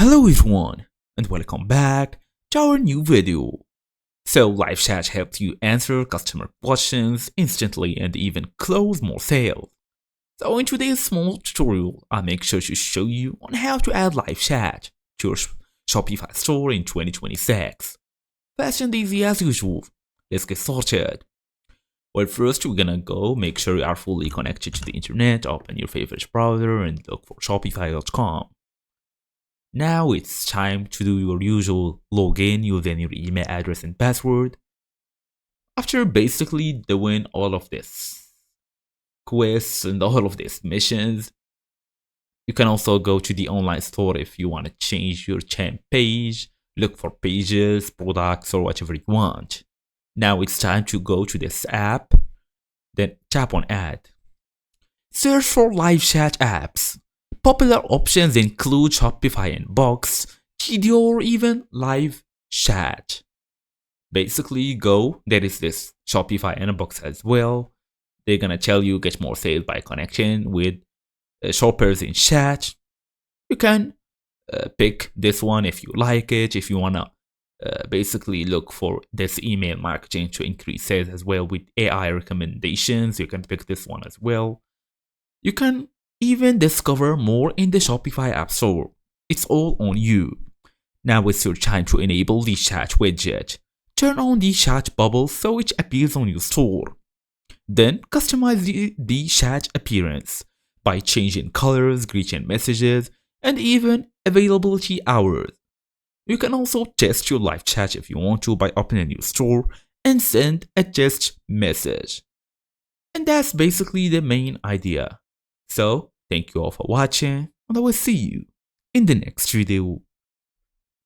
Hello everyone, and welcome back to our new video. So live chat helps you answer customer questions instantly and even close more sales. So in today's small tutorial, I make sure to show you on how to add live chat to your Shopify store in 2026. Fast and easy as usual. Let's get started. Well, first we're gonna go make sure you are fully connected to the internet, open your favorite browser and look for shopify.com. Now it's time to do your usual login using your email address and password. After basically doing all of this quests and all of these missions, you can also go to the online store if you want to change your chain page, look for pages, products, or whatever you want. Now it's time to go to this app, then tap on add. Search for live chat apps. Popular options include Shopify Inbox, TDO, or even live chat. Basically, there is this Shopify Inbox as well. They're gonna tell you get more sales by connection with shoppers in chat. You can pick this one if you like it. If you wanna basically look for this email marketing to increase sales as well with AI recommendations, you can pick this one as well. You can even discover more in the Shopify App Store. It's all on you. Now it's your time to enable the chat widget. Turn on the chat bubble so it appears on your store. Then customize the chat appearance by changing colors, greeting messages, and even availability hours. You can also test your live chat if you want to by opening your store and send a test message. And that's basically the main idea. So, thank you all for watching, and I will see you in the next video.